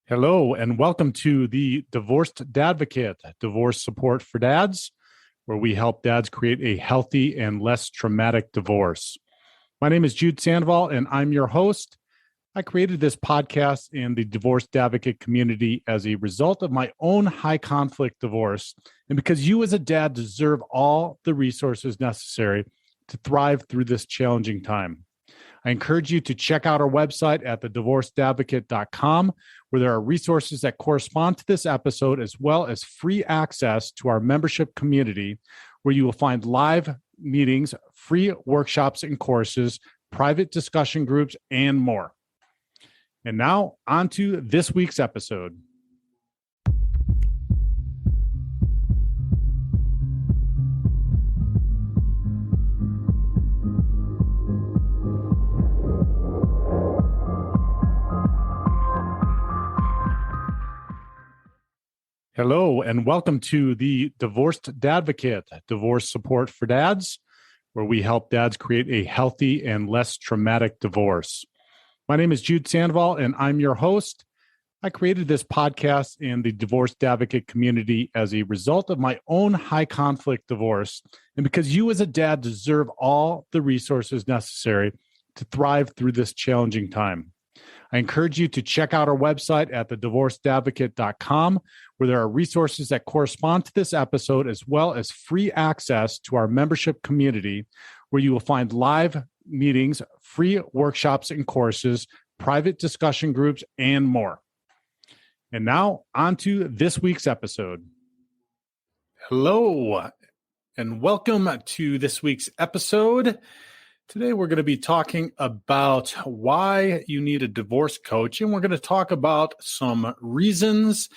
Hello, and welcome to the Divorced Dadvocate, divorce support for dads, where we help dads create a healthy and less traumatic divorce. My name is Jude Sandoval, and I'm your host. I created this podcast in the Divorced Advocate community as a result of my own high conflict divorce, and because you as a dad deserve all the resources necessary to thrive through this challenging time. I encourage you to check out our website at thedivorcedadvocate.com, where there are resources that correspond to this episode, as well as free access to our membership community, where you will find live meetings, free workshops and courses, private discussion groups, and more. And now, on to this week's episode. Hello, and welcome to the Divorced Dadvocate, divorce support for dads, where we help dads create a healthy and less traumatic divorce. My name is Jude Sandoval, and I'm your host. I created this podcast in the Divorced Advocate community as a result of my own high conflict divorce, and because you as a dad deserve all the resources necessary to thrive through this challenging time. I encourage you to check out our website at thedivorcedadvocate.com, where there are resources that correspond to this episode, as well as free access to our membership community, where you will find live meetings, free workshops and courses, private discussion groups, and more. And now, on to this week's episode. Hello, and welcome to this week's episode. Today, we're going to be talking about why you need a divorce coach, and we're going to talk about some reasons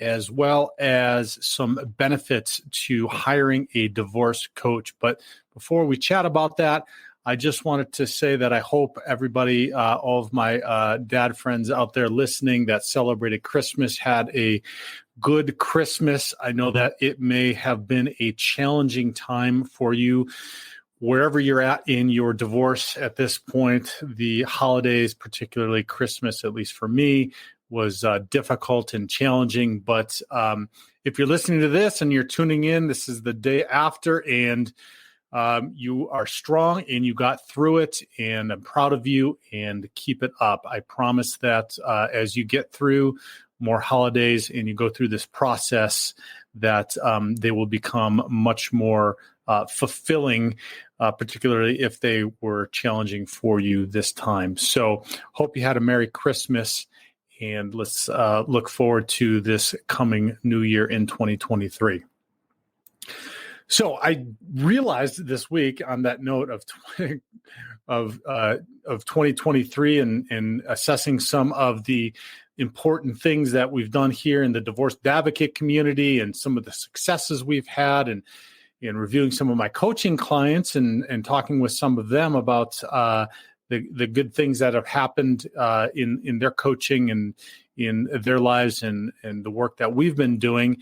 as well as some benefits to hiring a divorce coach. But before we chat about that, I just wanted to say that I hope everybody, all of my dad friends out there listening that celebrated Christmas, had a good Christmas. I know that it may have been a challenging time for you. Wherever you're at in your divorce at this point, the holidays, particularly Christmas, at least for me, was difficult and challenging. But if you're listening to this and you're tuning in, this is the day after, and you are strong and you got through it, and I'm proud of you, and keep it up. I promise that as you get through more holidays and you go through this process, that they will become much more fulfilling, particularly if they were challenging for you this time. So hope you had a Merry Christmas, and let's look forward to this coming new year in 2023. So I realized this week, on that note of 2023 and assessing some of the important things that we've done here in the Divorced Advocate community and some of the successes we've had, and reviewing some of my coaching clients and talking with some of them about the good things that have happened in their coaching and in their lives and the work that we've been doing,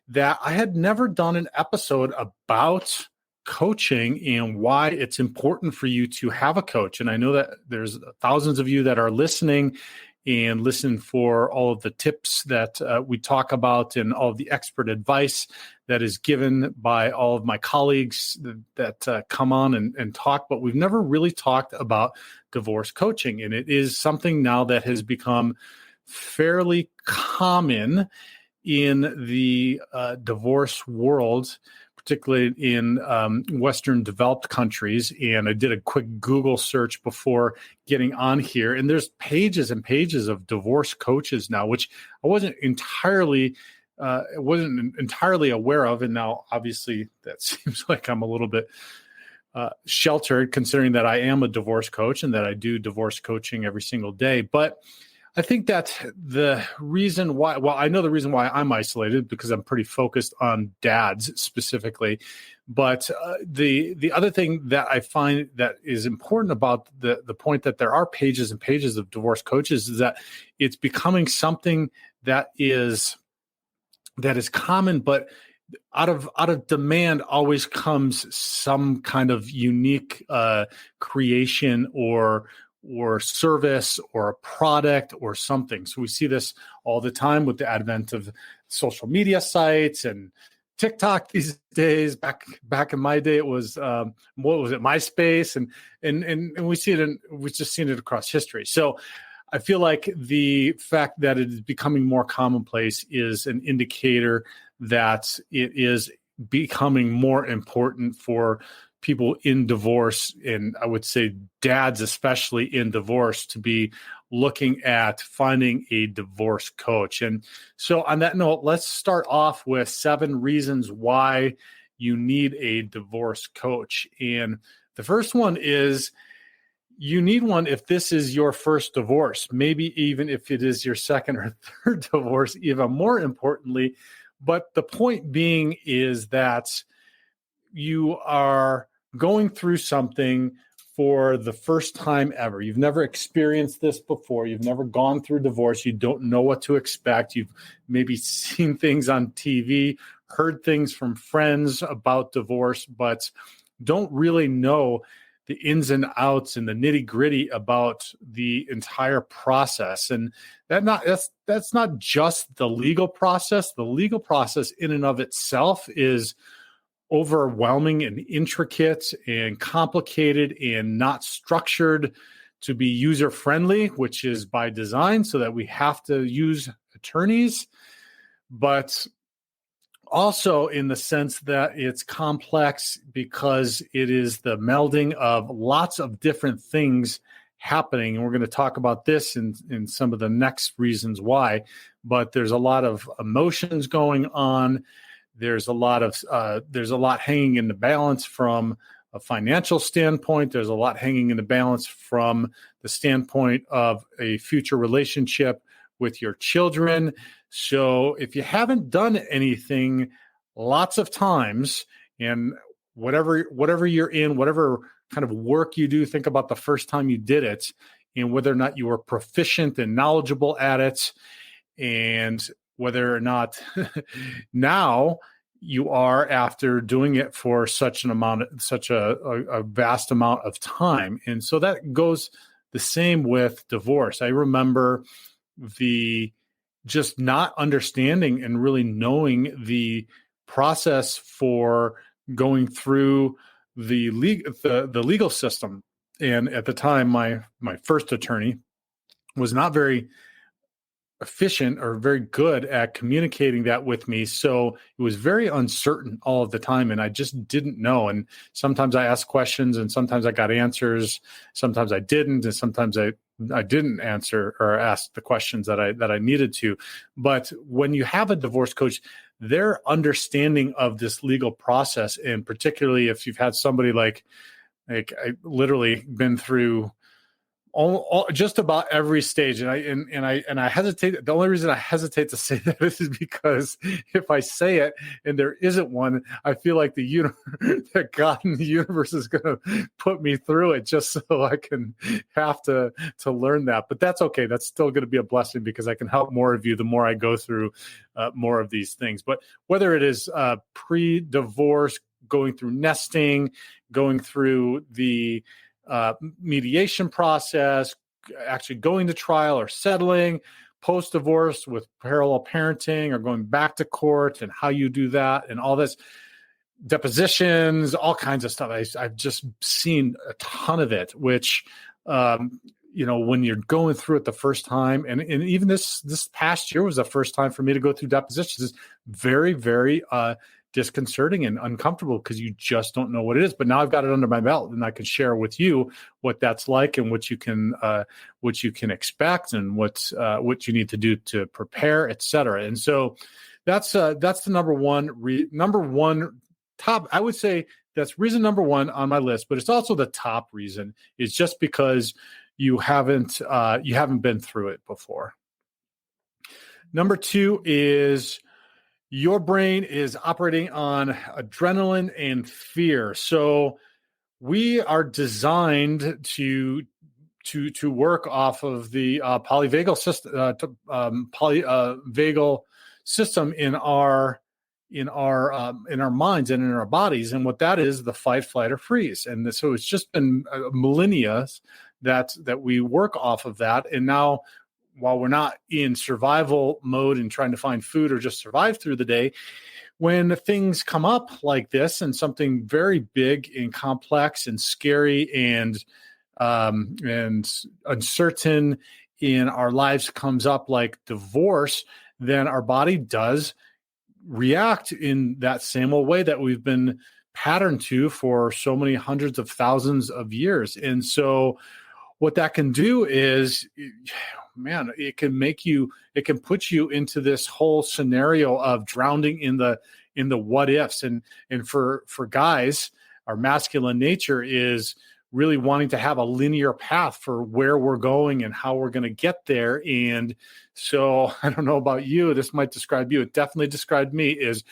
that I had never done an episode about coaching and why it's important for you to have a coach. And I know that there's thousands of you that are listening and listen for all of the tips that we talk about and all of the expert advice that is given by all of my colleagues that come on and talk, but we've never really talked about divorce coaching. And it is something now that has become fairly common in the divorce world, particularly in Western developed countries. And I did a quick Google search before getting on here, and there's pages and pages of divorce coaches now, which I wasn't entirely aware of. And now, obviously, that seems like I'm a little bit sheltered, considering that I am a divorce coach and that I do divorce coaching every single day. But I think that the reason why, well, I know the reason why I'm isolated, because I'm pretty focused on dads specifically. But the other thing that I find that is important about the point that there are pages and pages of divorce coaches is that it's becoming something that is common, but out of demand always comes some kind of unique creation or or service or a product or something. So we see this all the time with the advent of social media sites and TikTok these days. Back in my day, it was what was it, MySpace, and we see it, we've just seen it across history. So I feel like the fact that it is becoming more commonplace is an indicator that it is becoming more important for people in divorce, and I would say dads, especially in divorce, to be looking at finding a divorce coach. And so on that note, let's start off with 7 reasons why you need a divorce coach. And the first one is you need one if this is your first divorce, maybe even if it is your second or third divorce, even more importantly. But the point being is that you are going through something for the first time ever. You've never experienced this before. You've never gone through divorce. You don't know what to expect. You've maybe seen things on TV, heard things from friends about divorce, but don't really know the ins and outs and the nitty gritty about the entire process. And that's not just the legal process. The legal process in and of itself is overwhelming and intricate and complicated and not structured to be user friendly, which is by design so that we have to use attorneys, but also in the sense that it's complex because it is the melding of lots of different things happening. And we're going to talk about this in some of the next reasons why, but there's a lot of emotions going on. There's a lot hanging in the balance from a financial standpoint. There's a lot hanging in the balance from the standpoint of a future relationship with your children. So if you haven't done anything lots of times, and whatever you're in, whatever kind of work you do, think about the first time you did it and whether or not you were proficient and knowledgeable at it, and whether or not now you are after doing it for such a vast amount of time. And so that goes the same with divorce. I remember the just not understanding and really knowing the process for going through the legal system. And at the time, my first attorney was not very efficient or very good at communicating that with me. So it was very uncertain all of the time. And I just didn't know. And sometimes I asked questions and sometimes I got answers. Sometimes I didn't. And sometimes I didn't answer or ask the questions that I needed to. But when you have a divorce coach, their understanding of this legal process, and particularly if you've had somebody like I literally been through just about every stage, and I hesitate. The only reason I hesitate to say that is because if I say it and there isn't one, I feel like that God in the universe is going to put me through it just so I can have to learn that. But that's okay. That's still going to be a blessing because I can help more of you the more I go through more of these things. But whether it is pre-divorce, going through nesting, going through the mediation process, actually going to trial or settling, post-divorce with parallel parenting or going back to court and how you do that and all this, depositions, all kinds of stuff. I've just seen a ton of it, which, when you're going through it the first time, and even this past year was the first time for me to go through depositions, is very, very disconcerting and uncomfortable because you just don't know what it is. But now I've got it under my belt, and I can share with you what that's like and what you can expect and what you need to do to prepare, et cetera. And so that's the number one top. I would say that's reason number one on my list, but it's also the top reason is just because you haven't been through it before. Number two is your brain is operating on adrenaline and fear. So we are designed to work off of the polyvagal system in our minds and in our bodies. And what that is, the fight, flight, or freeze. And so it's just been millennia that we work off of that. And now, while we're not in survival mode and trying to find food or just survive through the day, when things come up like this and something very big and complex and scary and uncertain in our lives comes up, like divorce, then our body does react in that same old way that we've been patterned to for so many hundreds of thousands of years. And so what that can do is, man, it can put you into this whole scenario of drowning in the what ifs. And for guys, our masculine nature is really wanting to have a linear path for where we're going and how we're going to get there. And so I don't know about you, this might describe you. It definitely described me, is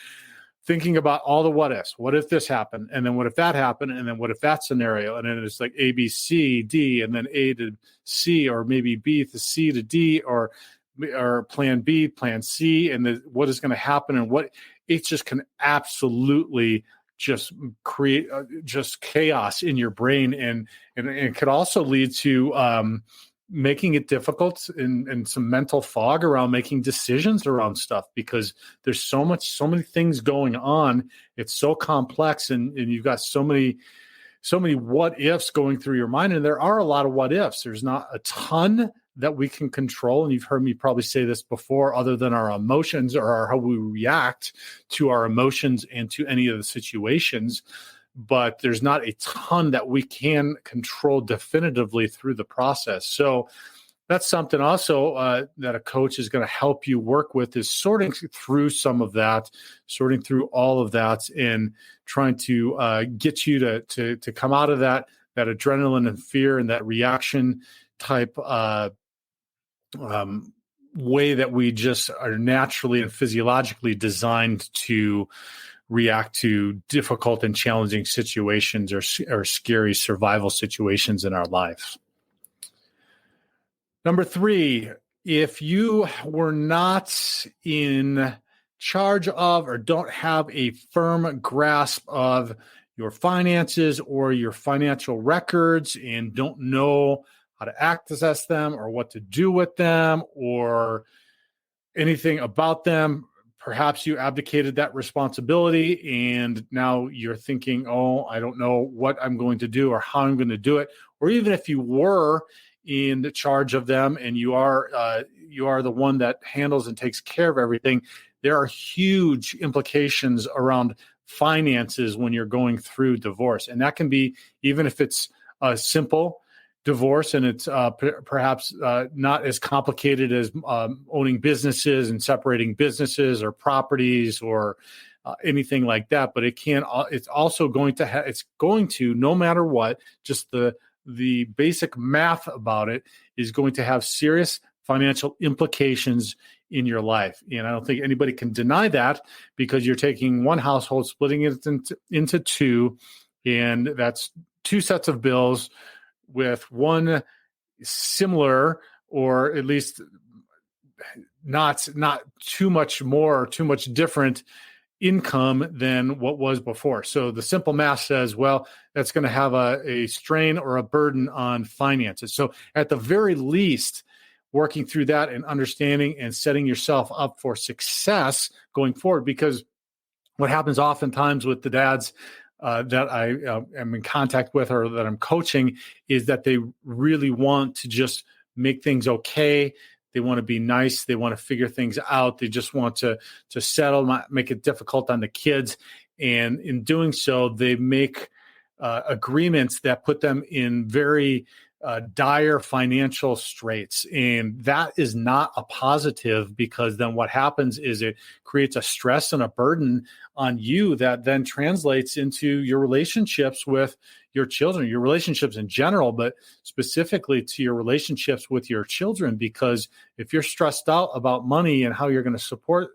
thinking about all the what ifs. What if this happened? And then what if that happened? And then what if that scenario? And then it's like A, B, C, D, and then A to C, or maybe B to C to D, or plan B, plan C, and what is going to happen, and what it just can absolutely just create just chaos in your brain, and it could also lead to making it difficult and some mental fog around making decisions around stuff, because there's so many things going on. It's so complex, and you've got so many what ifs going through your mind, and there are a lot of what ifs. There's not a ton that we can control, and you've heard me probably say this before, other than our emotions or how we react to our emotions and to any of the situations. But there's not a ton that we can control definitively through the process. So that's something also that a coach is going to help you work with, is sorting through some of that, sorting through all of that, and trying to get you to come out of that adrenaline and fear and that reaction type way that we just are naturally and physiologically designed to react to difficult and challenging situations or scary survival situations in our lives. Number 3, if you were not in charge of or don't have a firm grasp of your finances or your financial records and don't know how to access them or what to do with them or anything about them, perhaps you abdicated that responsibility and now you're thinking, oh, I don't know what I'm going to do or how I'm going to do it. Or even if you were in charge of them and you are the one that handles and takes care of everything, there are huge implications around finances when you're going through divorce. And that can be, even if it's a simple divorce and it's perhaps not as complicated as owning businesses and separating businesses or properties or anything like that. But it's also going to, no matter what, just the basic math about it is going to have serious financial implications in your life. And I don't think anybody can deny that, because you're taking one household, splitting it into two, and that's two sets of bills with one similar, or at least not too much more or too much different income than what was before. So the simple math says, well, that's going to have a strain or a burden on finances. So at the very least, working through that and understanding and setting yourself up for success going forward, because what happens oftentimes with the dads that I am in contact with or that I'm coaching is that they really want to just make things okay. They want to be nice. They want to figure things out. They just want to settle, make it difficult on the kids. And in doing so, they make agreements that put them in very dire financial straits. And that is not a positive, because then what happens is it creates a stress and a burden on you that then translates into your relationships with your children, your relationships in general, but specifically to your relationships with your children. Because if you're stressed out about money and how you're going to support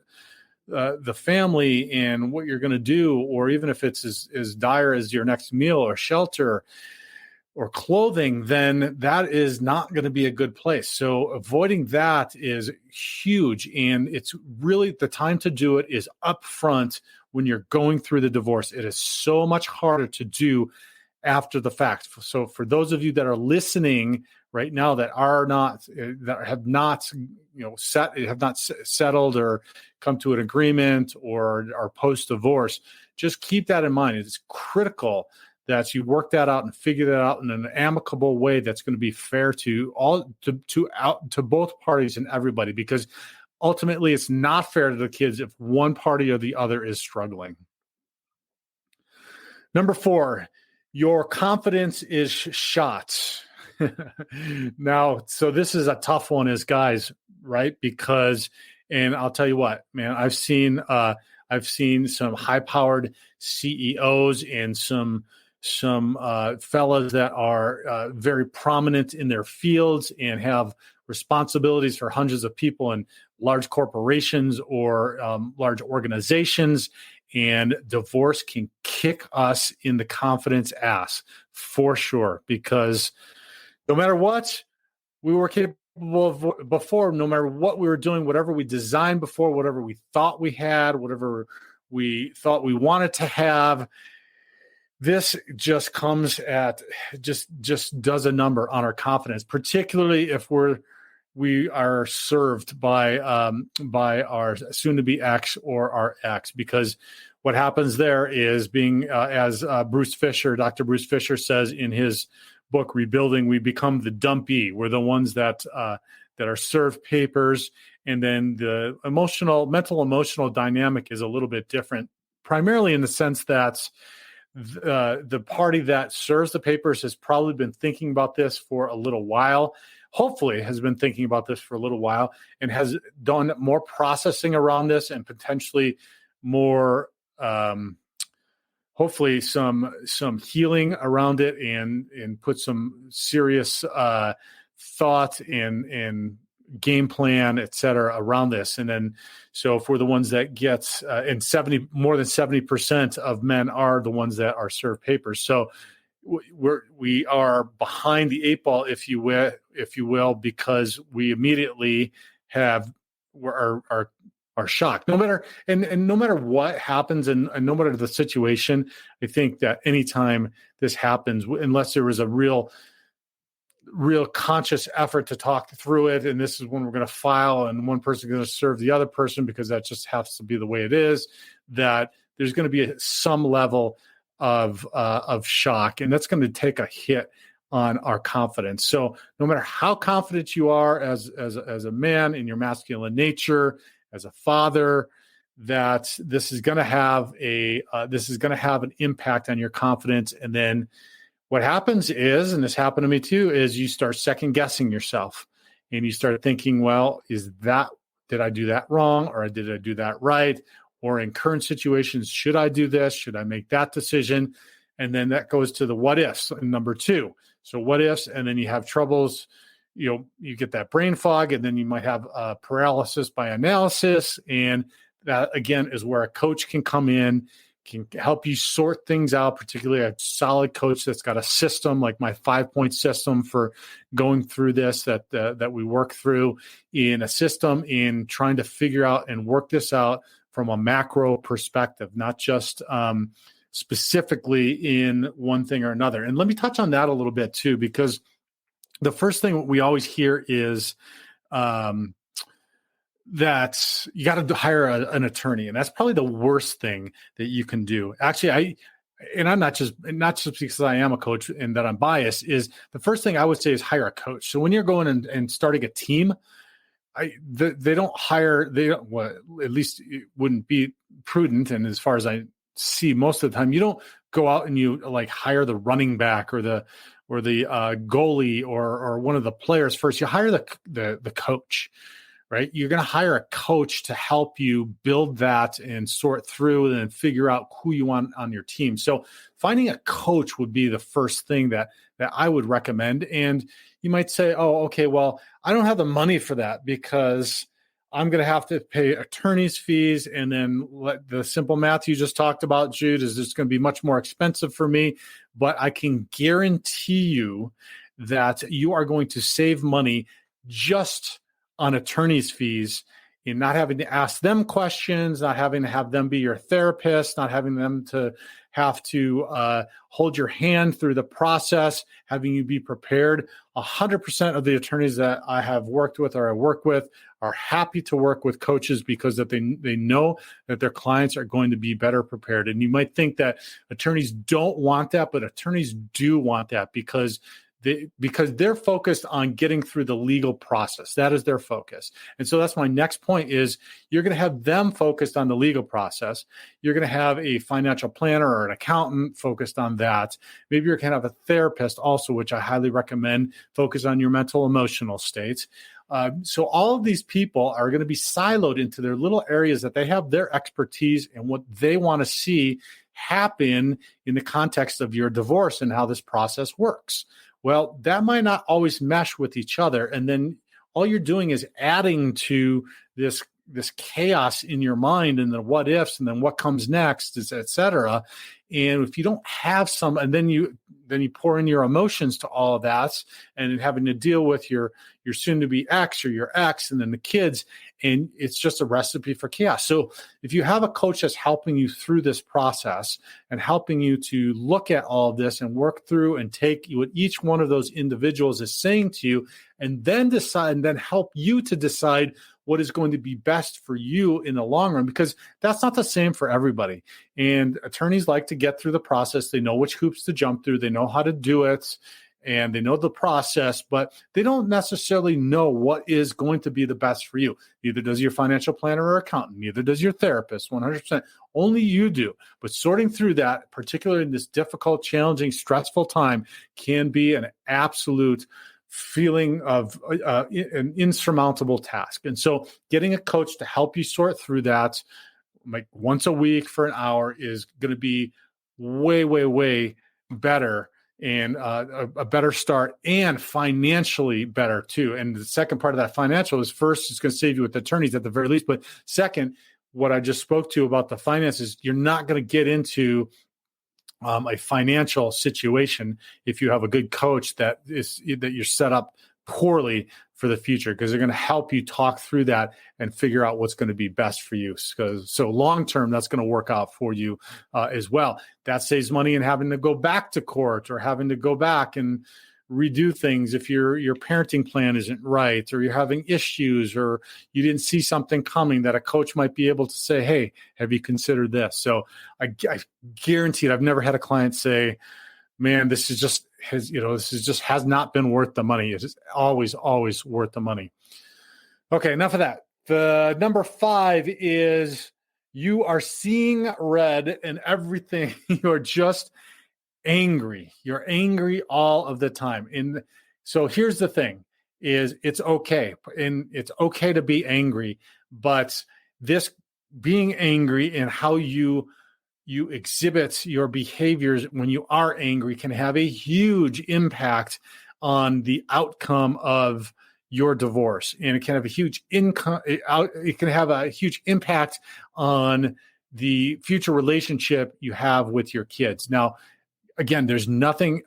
the family and what you're going to do, or even if it's as dire as your next meal or shelter or clothing, then that is not going to be a good place. So avoiding that is huge. And it's really the time to do it is up front when you're going through the divorce. It is so much harder to do after the fact. So for those of you that are listening right now that have not settled or come to an agreement or are post-divorce, just keep that in mind. It's critical that you work that out and figure that out in an amicable way that's going to be fair to both parties and everybody, because ultimately it's not fair to the kids if one party or the other is struggling. Number 4, your confidence is shot. Now, so this is a tough one as guys, right? Because, and I'll tell you what, man, I've seen some high-powered CEOs and some fellas that are very prominent in their fields and have responsibilities for hundreds of people in large corporations or large organizations. And divorce can kick us in the confidence ass for sure, because no matter what we were capable of before, no matter what we were doing, whatever we designed before, whatever we thought we had, whatever we thought we wanted to have, this just comes at just does a number on our confidence, particularly if we are served by our soon-to-be ex or our ex, because what happens there is as Dr. Bruce Fisher says in his book Rebuilding, we become the dumpee. We're the ones that are served papers, and then the mental emotional dynamic is a little bit different, primarily in the sense that the party that serves the papers has probably been thinking about this for a little while. Hopefully has been thinking about this for a little while and has done more processing around this and potentially more, hopefully some healing around it and put some serious thought and game plan, et cetera, around this. And then, so if we're the ones that get, and more than 70% of men are the ones that are served papers. So we are behind the 8 ball, if you will, because we immediately are shocked. No matter what happens, and no matter the situation, I think that anytime this happens, unless there was a real conscious effort to talk through it, and this is when we're going to file, and one person is going to serve the other person because that just has to be the way it is, that there's going to be some level of shock, and that's going to take a hit on our confidence. So no matter how confident you are as a man in your masculine nature, as a father, that this is going to have an impact on your confidence. And then what happens is, and this happened to me too, is you start second guessing yourself, and you start thinking, well, did I do that wrong, or did I do that right? Or in current situations, should I do this? Should I make that decision? And then that goes to the what ifs, number 2. So what ifs, and then you have troubles, you get that brain fog, and then you might have paralysis by analysis. And that, again, is where a coach can come in, can help you sort things out, particularly a solid coach that's got a system like my 5-point system for going through this, that we work through in a system in trying to figure out and work this out from a macro perspective, not just specifically in one thing or another. And let me touch on that a little bit too, because the first thing we always hear is that you got to hire an attorney, and that's probably the worst thing that you can do. Actually, I'm not just because I am a coach and that I'm biased, is the first thing I would say is hire a coach. So when you're going and starting a team, they don't hire, at least it wouldn't be prudent. And as far as I see, most of the time, you don't go out and you like hire the running back or the goalie or one of the players first. You hire the coach, right? You're going to hire a coach to help you build that and sort through and figure out who you want on your team. So finding a coach would be the first thing that I would recommend. And you might say, oh, okay, well, I don't have the money for that because I'm going to have to pay attorney's fees. And then the simple math you just talked about, Jude, is it's going to be much more expensive for me. But I can guarantee you that you are going to save money just on attorney's fees in not having to ask them questions, not having to have them be your therapist, not having them to have to hold your hand through the process, having you be prepared. 100% of the attorneys that I have worked with or I work with are happy to work with coaches because that they know that their clients are going to be better prepared. And you might think that attorneys don't want that, but attorneys do want that because they're focused on getting through the legal process. That is their focus. And so that's my next point is you're going to have them focused on the legal process. You're going to have a financial planner or an accountant focused on that. Maybe you're going to have a therapist also, which I highly recommend, focus on your mental, emotional states. So all of these people are going to be siloed into their little areas that they have their expertise and what they want to see happen in the context of your divorce and how this process works. Well, that might not always mesh with each other. And then all you're doing is adding to this chaos in your mind and the what ifs and then what comes next, et cetera. And if you don't have some, and then you pour in your emotions to all of that and having to deal with your soon to be ex or your ex and then the kids, and it's just a recipe for chaos. So if you have a coach that's helping you through this process and helping you to look at all of this and work through and take what each one of those individuals is saying to you and then decide and then help you to decide what is going to be best for you in the long run, because that's not the same for everybody. And attorneys like to get through the process. They know which hoops to jump through. They know how to do it and they know the process, but they don't necessarily know what is going to be the best for you. Neither does your financial planner or accountant. Neither does your therapist, 100%. Only you do. But sorting through that, particularly in this difficult, challenging, stressful time, can be an absolute feeling of an insurmountable task. And so getting a coach to help you sort through that, like once a week for an hour, is going to be way, way, way better and a better start, and financially better too. And the second part of that financial is, first, it's going to save you with attorneys at the very least. But second, what I just spoke to about the finances, you're not going to get into a financial situation if you have a good coach that you're set up poorly for the future, because they're going to help you talk through that and figure out what's going to be best for you. So long term, that's going to work out for you as well. That saves money in having to go back to court or having to go back and redo things if your parenting plan isn't right, or you're having issues, or you didn't see something coming, that a coach might be able to say, hey, have you considered this? So I guarantee it. I've never had a client say, man, this has not been worth the money. It's always worth the money. Okay, enough of that. The number 5 is you are seeing red and everything. You're just angry. You're angry all of the time. And so here's the thing is it's okay. And it's okay to be angry, but this being angry and how you exhibit your behaviors when you are angry can have a huge impact on the outcome of your divorce. And it can have a huge huge impact on the future relationship you have with your kids. Now, again, there's nothing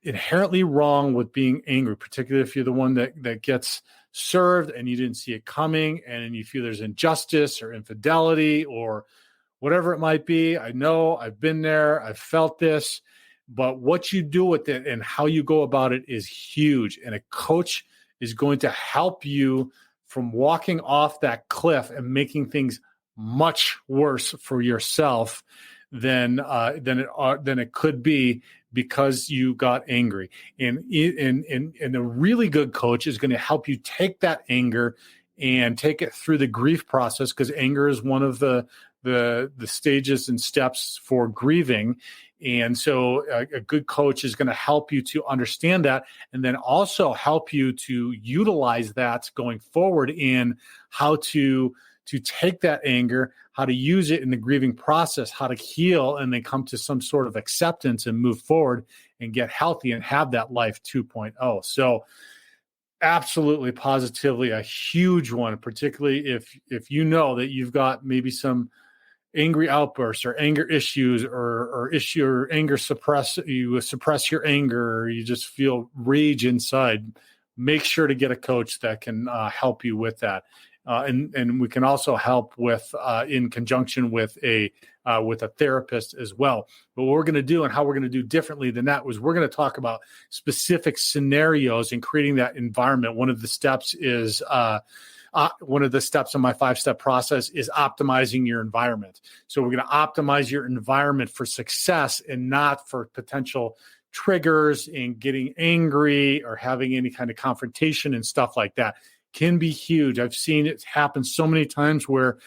inherently wrong with being angry, particularly if you're the one that gets served and you didn't see it coming and you feel there's injustice or infidelity or whatever it might be. I know, I've been there, I've felt this, but what you do with it and how you go about it is huge. And a coach is going to help you from walking off that cliff and making things much worse for yourself than it could be because you got angry. And a really good coach is going to help you take that anger and take it through the grief process, because anger is one of the stages and steps for grieving. And so a good coach is going to help you to understand that, and then also help you to utilize that going forward in how to take that anger, how to use it in the grieving process, how to heal, and then come to some sort of acceptance and move forward and get healthy and have that life 2.0. So absolutely, positively a huge one, particularly if you know that you've got maybe some angry outbursts or anger issues or anger suppress your anger, or you just feel rage inside. Make sure to get a coach that can help you with that. and we can also help with in conjunction with a therapist as well. But what we're going to do and how we're going to do differently than that was we're going to talk about specific scenarios in creating that environment. One of the steps is one of the steps in my 5-step process is optimizing your environment. So we're going to optimize your environment for success and not for potential triggers and getting angry or having any kind of confrontation and stuff like that. Can be huge. I've seen it happen so many times where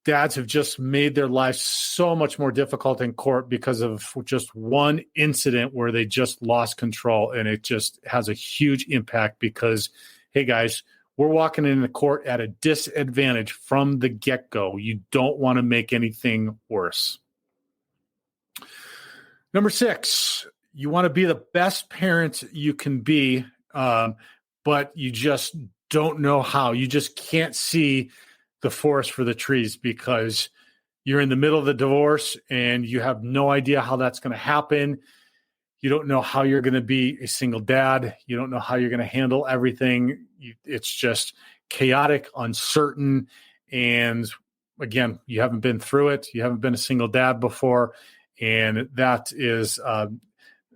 dads have just made their lives so much more difficult in court because of just one incident where they just lost control, and it just has a huge impact because, hey guys, we're walking into court at a disadvantage from the get-go. You don't want to make anything worse. Number 6, you want to be the best parent you can be, but you just don't know how. You just can't see the forest for the trees because you're in the middle of the divorce and you have no idea how that's going to happen. You don't know how you're going to be a single dad. You don't know how you're going to handle everything. It's just chaotic, uncertain. And again, you haven't been through it. You haven't been a single dad before. And that is,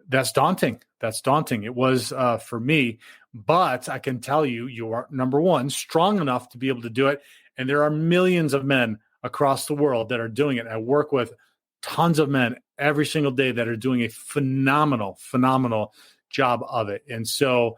that's daunting. That's daunting. It was for me, but I can tell you, you are, number one, strong enough to be able to do it. And there are millions of men across the world that are doing it. I work with tons of men every single day that are doing a phenomenal job of it. And so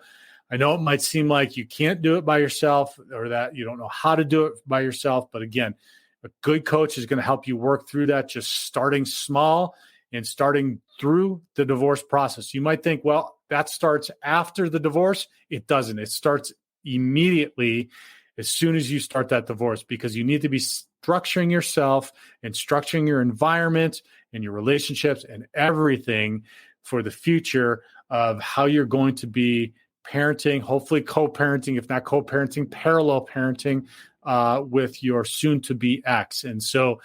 I know it might seem like you can't do it by yourself or that you don't know how to do it by yourself. But again, a good coach is going to help you work through that, just starting small and starting through the divorce process. You might think, well, that starts after the divorce. It doesn't. It starts immediately as soon as you start that divorce, because you need to be structuring yourself and structuring your environment and your relationships and everything for the future of how you're going to be parenting, hopefully co-parenting, if not co-parenting, parallel parenting with your soon-to-be ex. And so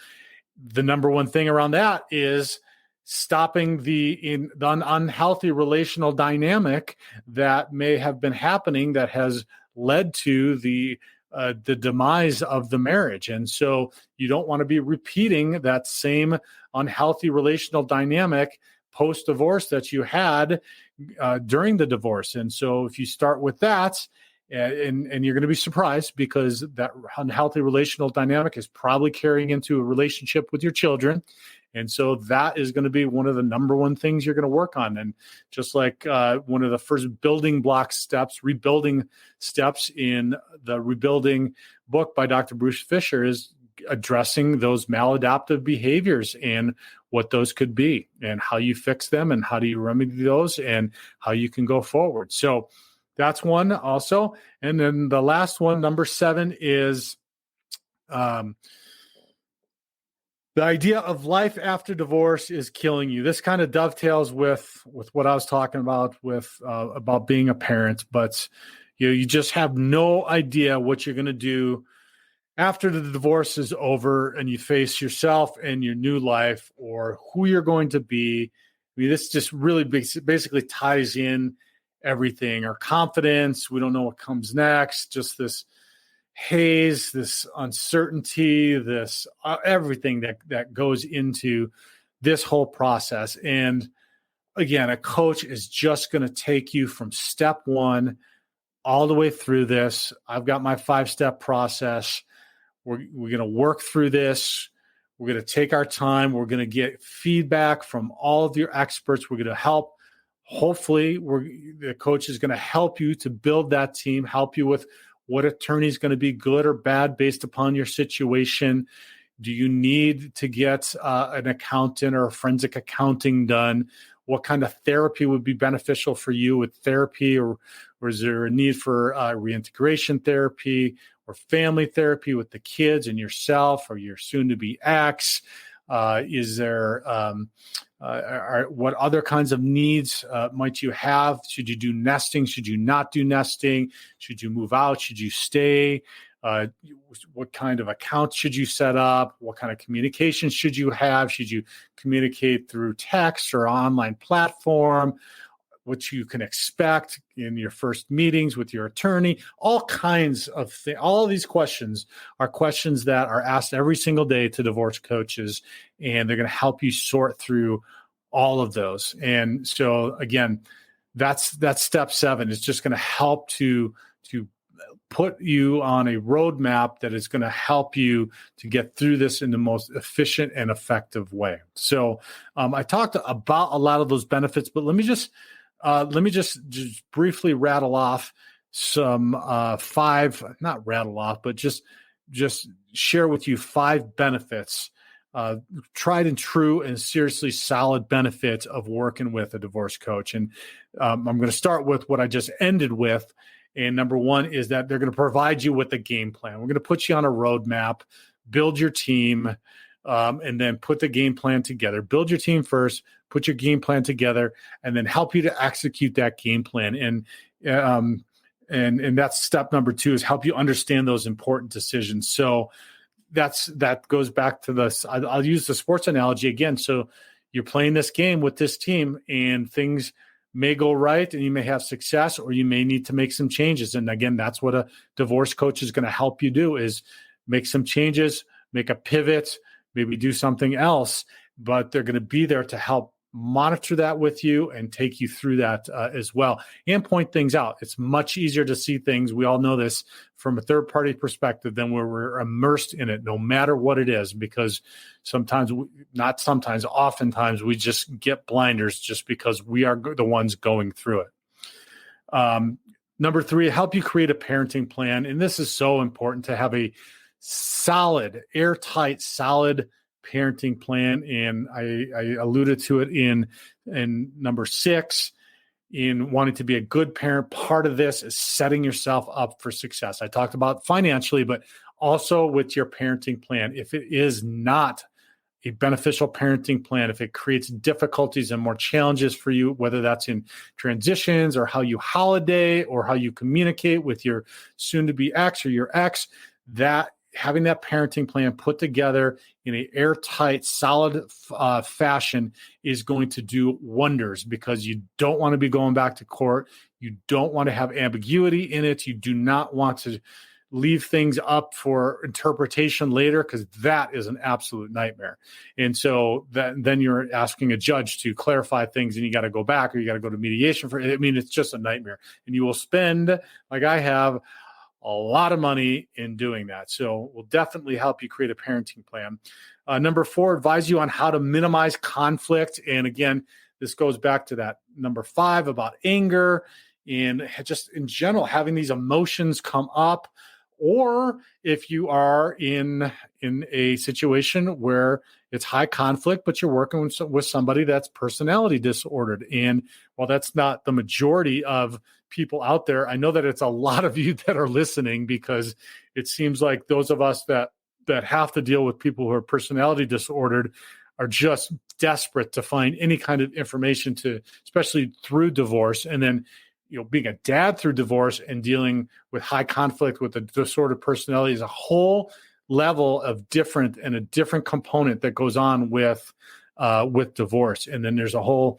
the number one thing around that is stopping the unhealthy relational dynamic that may have been happening that has led to the demise of the marriage. And so you don't want to be repeating that same unhealthy relational dynamic post-divorce that you had during the divorce. And so if you start with that, and you're going to be surprised because that unhealthy relational dynamic is probably carrying into a relationship with your children. And so that is going to be one of the number one things you're going to work on. And just like one of the first rebuilding steps in the Rebuilding book by Dr. Bruce Fisher is addressing those maladaptive behaviors and what those could be and how you fix them and how do you remedy those and how you can go forward. So that's one also. And then the last one, number 7, is the idea of life after divorce is killing you. This kind of dovetails with what I was talking about about being a parent, but you just have no idea what you're going to do after the divorce is over and you face yourself and your new life or who you're going to be. I mean, this just really basically ties in everything. Our confidence, we don't know what comes next, just this haze, this uncertainty, this everything that goes into this whole process. And again, a coach is just going to take you from step 1 all the way through this. I've got my 5-step process. We're going to work through this. We're going to take our time. We're going to get feedback from all of your experts. We're going to help. Hopefully, the coach is going to help you to build that team, help you with what attorney is going to be good or bad based upon your situation. Do you need to get an accountant or a forensic accounting done? What kind of therapy would be beneficial for you with therapy, or is there a need for reintegration therapy or family therapy with the kids and yourself or your soon-to-be ex? Is there what other kinds of needs might you have? Should you do nesting? Should you not do nesting? Should you move out? Should you stay? What kind of accounts should you set up? What kind of communication should you have? Should you communicate through text or online platform? what you can expect in your first meetings with your attorney, all kinds of things. All of these questions are questions that are asked every single day to divorce coaches, and they're going to help you sort through all of those. And so again, that's step 7. It's just going to help to put you on a roadmap that is going to help you to get through this in the most efficient and effective way. So I talked about a lot of those benefits, but let me just briefly rattle off some 5, not rattle off, but just share with you 5 benefits, tried and true and seriously solid benefits of working with a divorce coach. And I'm going to start with what I just ended with. And number 1 is that they're going to provide you with a game plan. We're going to put you on a roadmap, build your team, and then put the game plan together. Build your team first, put your game plan together, and then help you to execute that game plan. And that's step number 2, is help you understand those important decisions. So that goes back to this. I'll use the sports analogy again. So you're playing this game with this team, and things may go right and you may have success, or you may need to make some changes. And again, that's what a divorce coach is going to help you do, is make some changes, make a pivot, maybe do something else, but they're going to be there to help monitor that with you and take you through that as well, and point things out. It's much easier to see things, we all know this, from a third-party perspective than where we're immersed in it, no matter what it is, because oftentimes we just get blinders just because we are the ones going through it. Number 3, help you create a parenting plan. And this is so important, to have a solid, airtight, solid parenting plan. And I alluded to it in number 6, in wanting to be a good parent. Part of this is setting yourself up for success. I talked about financially, but also with your parenting plan. If it is not a beneficial parenting plan, if it creates difficulties and more challenges for you, whether that's in transitions or how you holiday or how you communicate with your soon-to-be ex or your ex, that having that parenting plan put together in an airtight, solid fashion is going to do wonders, because you don't want to be going back to court. You don't want to have ambiguity in it. You do not want to leave things up for interpretation later, because that is an absolute nightmare. And so then you're asking a judge to clarify things, and you got to go back, or you got to go to mediation for it. I mean, it's just a nightmare. And you will spend, like I have, a lot of money in doing that. So we'll definitely help you create a parenting plan. Number 4, advise you on how to minimize conflict. And again, this goes back to that number 5 about anger, and just in general, having these emotions come up. Or if you are in a situation where it's high conflict, but you're working with somebody that's personality disordered. And while that's not the majority of people out there, I know that it's a lot of you that are listening, because it seems like those of us that have to deal with people who are personality disordered are just desperate to find any kind of information especially through divorce. And then, being a dad through divorce and dealing with high conflict with a disordered personality is a whole level of different, and a different component that goes on with divorce. And then there's a whole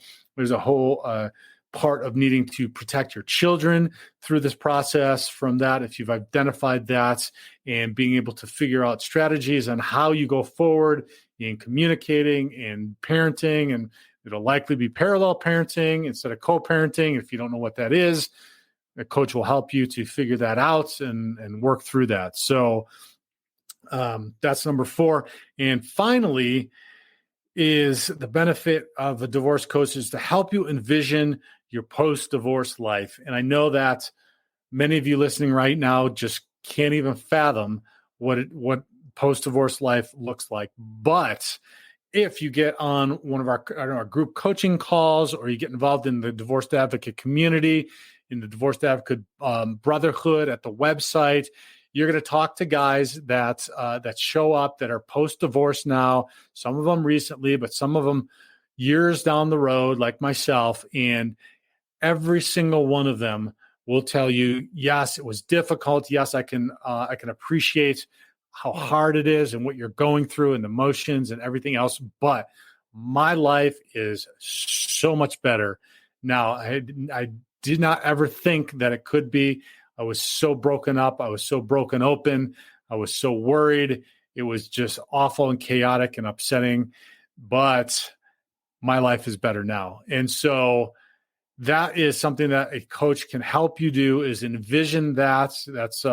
part of needing to protect your children through this process from that, if you've identified that, and being able to figure out strategies on how you go forward in communicating and parenting. And it'll likely be parallel parenting instead of co-parenting. If you don't know what that is, a coach will help you to figure that out and work through that. So that's number 4. And finally, is the benefit of a divorce coach is to help you envision your post-divorce life. And I know that many of you listening right now just can't even fathom what post-divorce life looks like. But if you get on one of our group coaching calls, or you get involved in the Divorced Advocate community, in the Divorced Advocate Brotherhood at the website, you're going to talk to guys that show up that are post-divorce now, some of them recently, but some of them years down the road, like myself. And every single one of them will tell you, yes, it was difficult. Yes, I can appreciate how hard it is and what you're going through and the emotions and everything else. But my life is so much better Now, I did not ever think that it could be. I was so broken up. I was so broken open. I was so worried. It was just awful and chaotic and upsetting. But my life is better now. And so that is something that a coach can help you do, is envision that. That's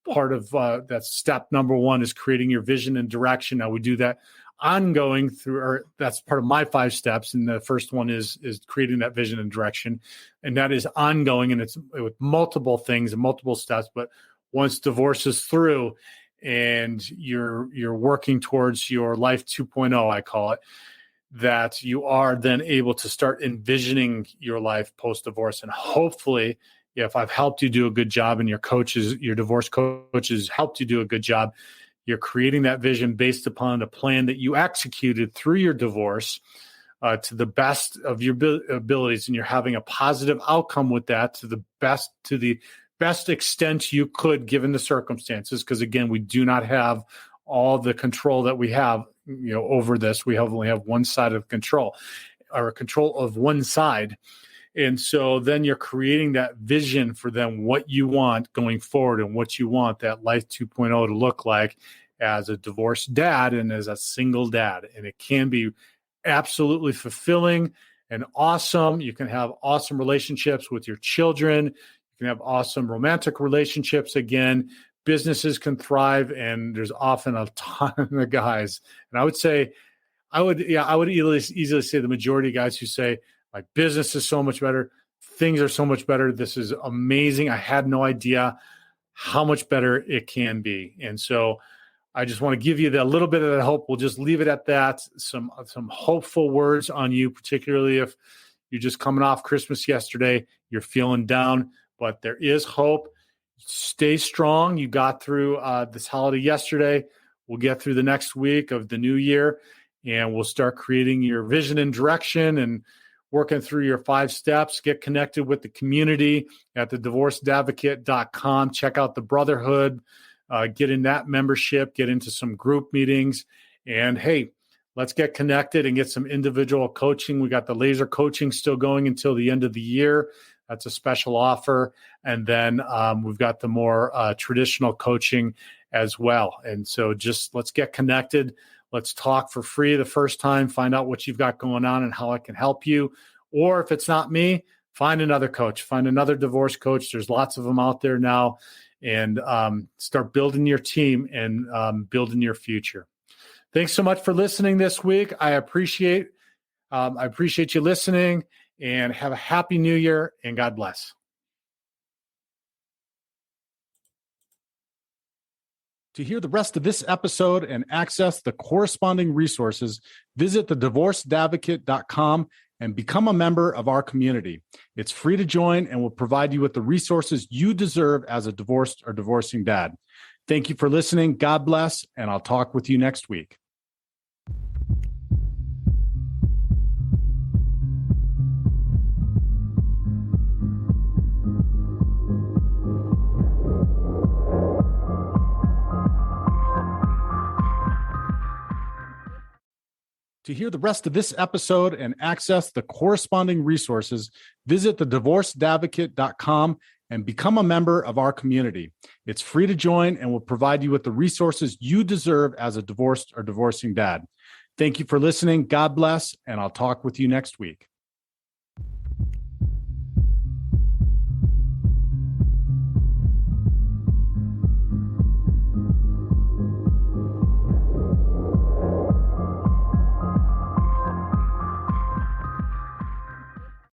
part of that's step number one, is creating your vision and direction. Now we do that ongoing through, or that's part of my 5 steps. And the first one is creating that vision and direction. And that is ongoing, and it's with multiple things and multiple steps. But once divorce is through and you're working towards your life 2.0, I call it, that you are then able to start envisioning your life post-divorce. And hopefully, if I've helped you do a good job, and your divorce coaches helped you do a good job, you're creating that vision based upon a plan that you executed through your divorce to the best of your abilities, and you're having a positive outcome with that to the best extent you could, given the circumstances. Because again, we do not have all the control that we have, over this. We only have one side of control, or control of one side. And so then you're creating that vision for them, what you want going forward, and what you want that life 2.0 to look like as a divorced dad and as a single dad. And it can be absolutely fulfilling and awesome. You can have awesome relationships with your children. You can have awesome romantic relationships. Again, businesses can thrive, and there's often a ton of guys. And I would easily say the majority of guys who say, my business is so much better, things are so much better, this is amazing, I had no idea how much better it can be. And so I just want to give you a little bit of that hope. We'll just leave it at that. Some hopeful words on you, particularly if you're just coming off Christmas yesterday, you're feeling down, but there is hope. Stay strong. You got through this holiday yesterday. We'll get through the next week of the new year, and we'll start creating your vision and direction and working through your 5 steps. Get connected with the community at thedivorcedadvocate.com. Check out the Brotherhood. Get in that membership. Get into some group meetings. And hey, let's get connected and get some individual coaching. We got the laser coaching still going until the end of the year. That's a special offer. And then we've got the more traditional coaching as well. And so just let's get connected. Let's talk for free the first time, find out what you've got going on and how I can help you. Or if it's not me, find another coach, find another divorce coach. There's lots of them out there now. And start building your team and building your future. Thanks so much for listening this week. I appreciate you listening, and have a happy new year, and God bless. To hear the rest of this episode and access the corresponding resources, visit thedivorcedadvocate.com and become a member of our community. It's free to join and will provide you with the resources you deserve as a divorced or divorcing dad. Thank you for listening. God bless, and I'll talk with you next week. To hear the rest of this episode and access the corresponding resources, visit thedivorcedadvocate.com and become a member of our community. It's free to join and will provide you with the resources you deserve as a divorced or divorcing dad. Thank you for listening. God bless, and I'll talk with you next week.